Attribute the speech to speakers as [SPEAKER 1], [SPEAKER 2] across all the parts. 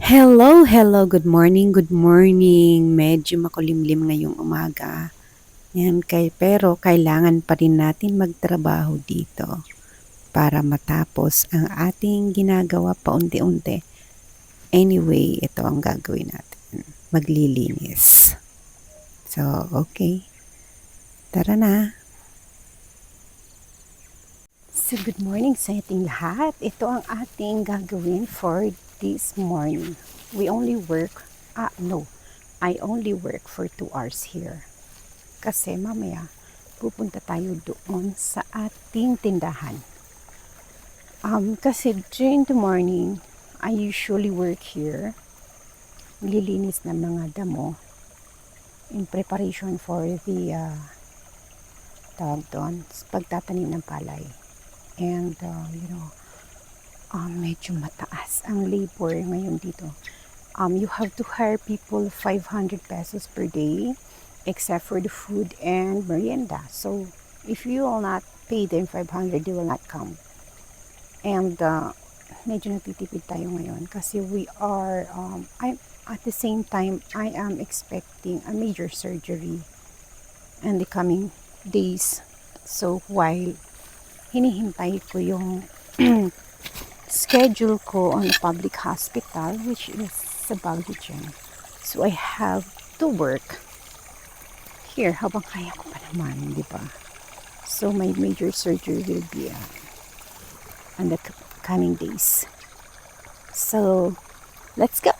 [SPEAKER 1] Hello, hello, good morning, good morning. Medyo makulimlim ngayong umaga. Pero kailangan pa rin natin magtrabaho dito para matapos ang ating ginagawa paunti-unti. Anyway, ito ang gagawin natin. Maglilinis. So, okay. Tara na. So, good morning sa ating lahat. Ito ang ating gagawin for this morning. We only work, no, I only work for 2 hours here. Kasi mamaya, pupunta tayo doon sa ating tindahan. Kasi during the morning, I usually work here. Lilinis ng mga damo in preparation for the tawag doon, pagtatanim ng palay. And, medyo mataas ang labor ngayon dito. You have to hire people 500 pesos per day except for the food and merienda. So, if you will not pay them 500, they will not come. And, medyo natitipid tayo ngayon kasi we are, at the same time, I am expecting a major surgery in the coming days. So, while hinihintay ko yung schedule ko on a public hospital, which is sa Baguio dyan. So, I have to work here habang kaya ko pa naman, di ba? So, my major surgery will be on the coming days. So, let's go!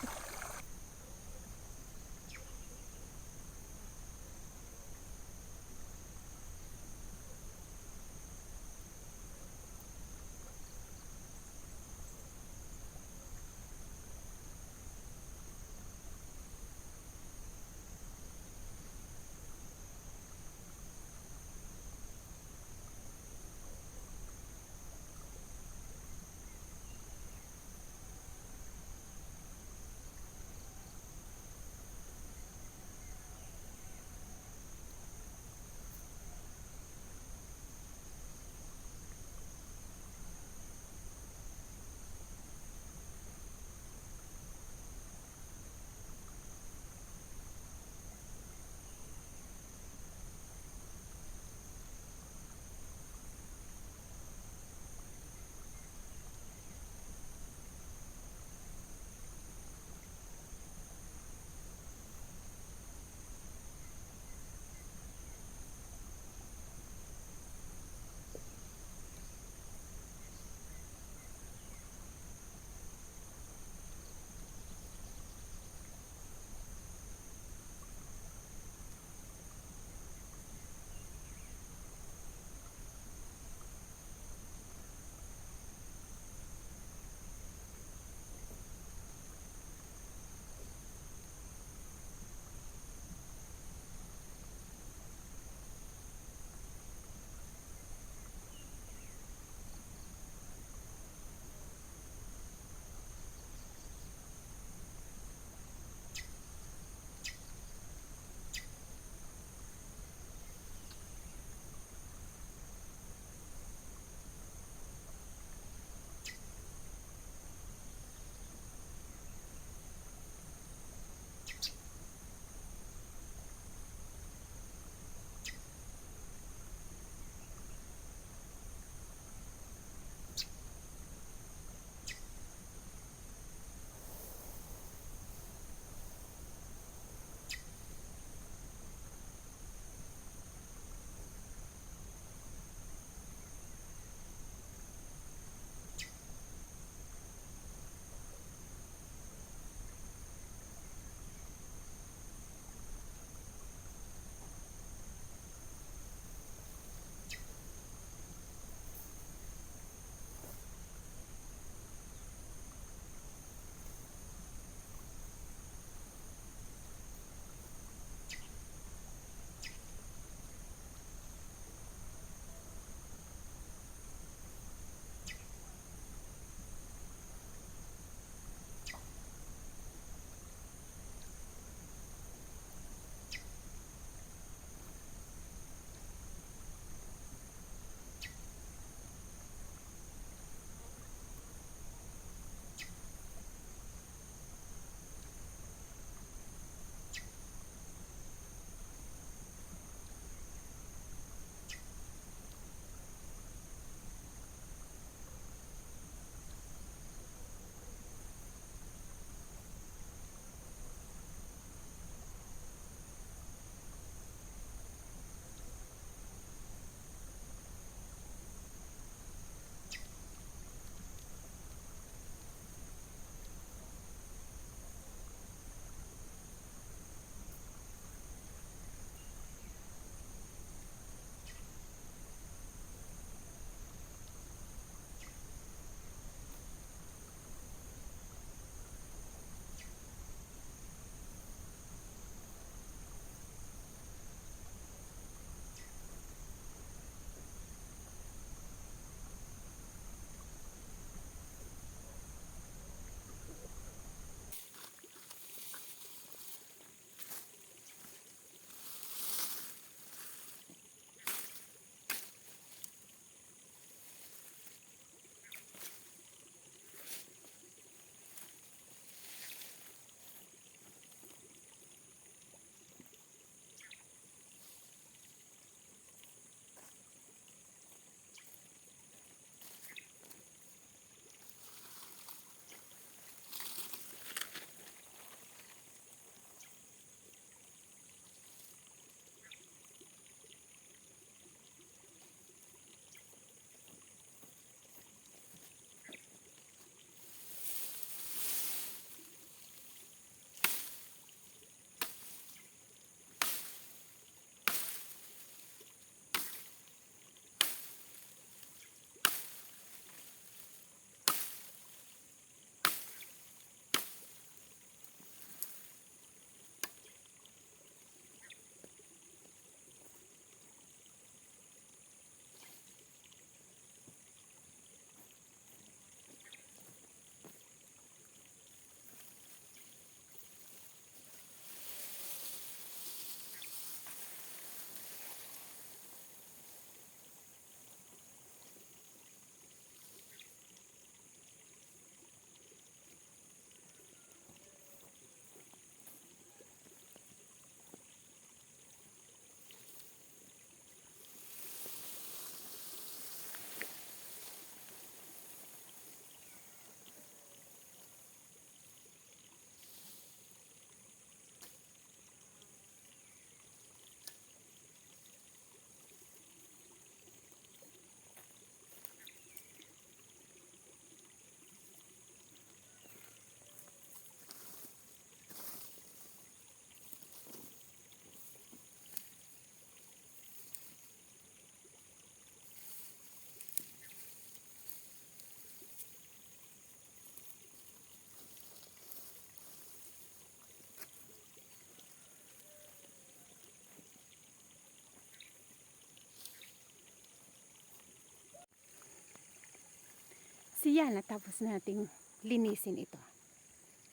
[SPEAKER 1] So yan, natapos nating linisin ito.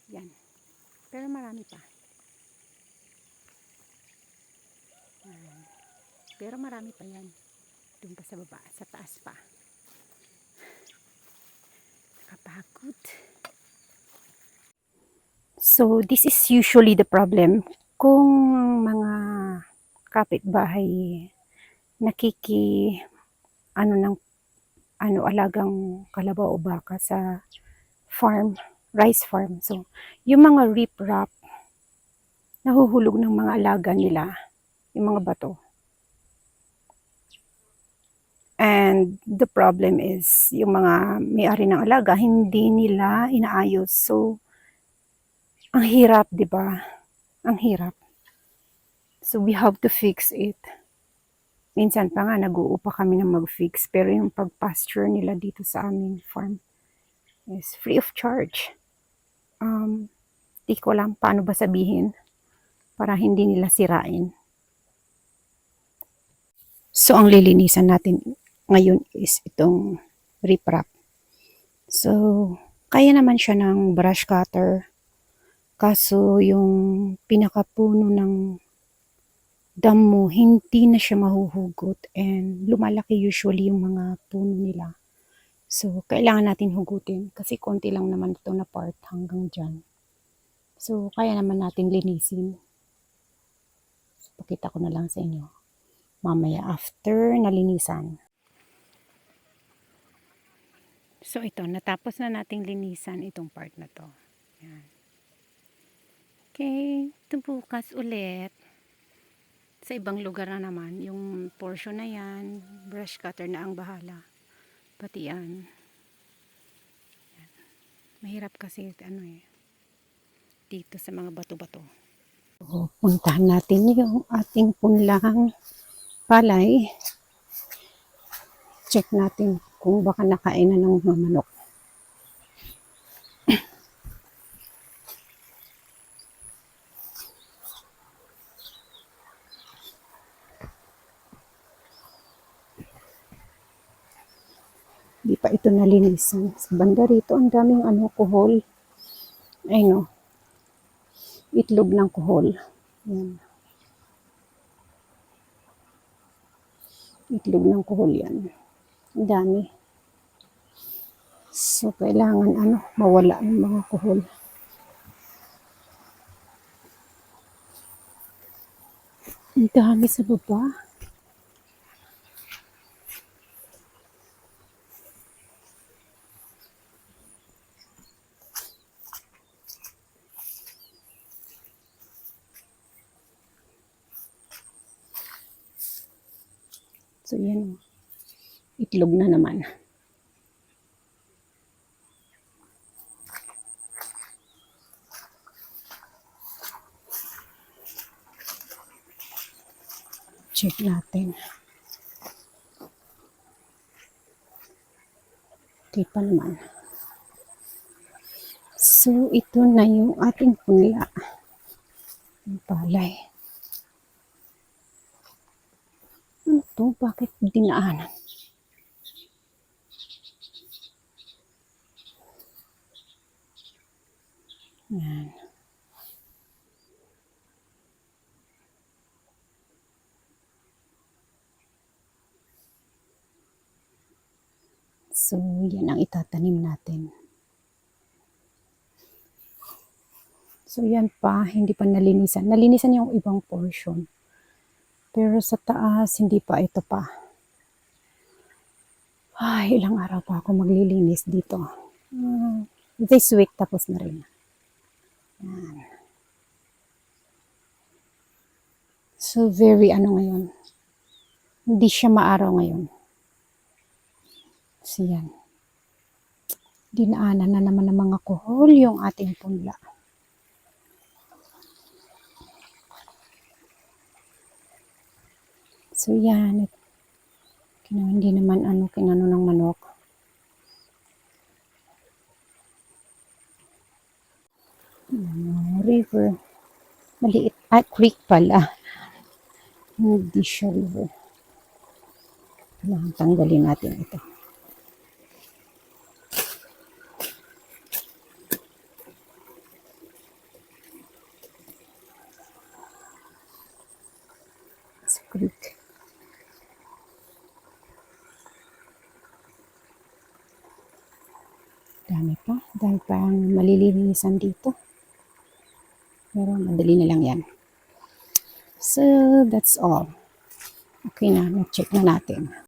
[SPEAKER 1] Yan. Pero marami pa. Yan. Pero marami pa yan. Doon pa sa baba, sa taas pa. Nakapagod. So this is usually the problem kung mga kapitbahay ng alagang kalabaw o baka sa farm, rice farm. So yung mga riprap nahuhulog ng mga alaga nila, yung mga bato. And the problem is, yung mga may-ari ng alaga, hindi nila inaayos. So, ang hirap, di ba? Ang hirap. So, we have to fix it. Minsan pa nga, nag-uupa kami ng mag-fix. Pero yung pag-pasture nila dito sa aming farm is free of charge. Di ko alam paano ba sabihin para hindi nila sirain. So, ang lilinisan natin ngayon is itong riprap. So, kaya naman siya ng brush cutter. Kaso, yung pinakapuno ng damo, hindi na siya mahuhugot. And lumalaki usually yung mga puno nila. So, kailangan natin hugutin. Kasi konti lang naman ito na part hanggang dyan. So, kaya naman natin linisin. So, pakita ko na lang sa inyo. Mamaya after nalinisan. So ito, natapos na nating linisan itong part na to. Yan. Okay, ito bukas ulit. Sa ibang lugar na naman, yung portion na yan, brush cutter na ang bahala. Pati yan. Yan. Mahirap kasi dito sa mga bato-bato. So, puntahan natin yung ating punlang palay. Check natin kung baka nakain na ng mga manok. Di pa ito nalinisan. Sa banda rito, ang daming kuhol. Ay no. Itlog ng kuhol. Yan. Itlog ng kuhol yan. Ang dami. So, kailangan mawala ng mga kuhol. Ang dami sa baba. So, yan. Itlog na naman. Check natin. Okay pa naman. So, ito na yung ating punla. Ang palay. Ano to? Bakit dinaanan? Yan. So, yan ang itatanim natin. So, yan pa. Hindi pa nalinisan. Nalinisan yung ibang portion. Pero sa taas, hindi pa. Ito pa. Ay, ilang araw pa ako maglilinis dito. This week, tapos na rin. Yan. So, very ngayon. Hindi siya maaraw ngayon. So, yan. Dinaanan na naman ng mga kuhol yung ating punla. So, yan. Hindi naman kinano ng manok. River. Maliit. Creek pala. Hindi siya river. Kailangan tanggalin natin ito. Creek. Dami pa. Dahil pa ang malilinisan dito. Pero madali na lang yan. So, that's all. Okay na. Na-check na natin.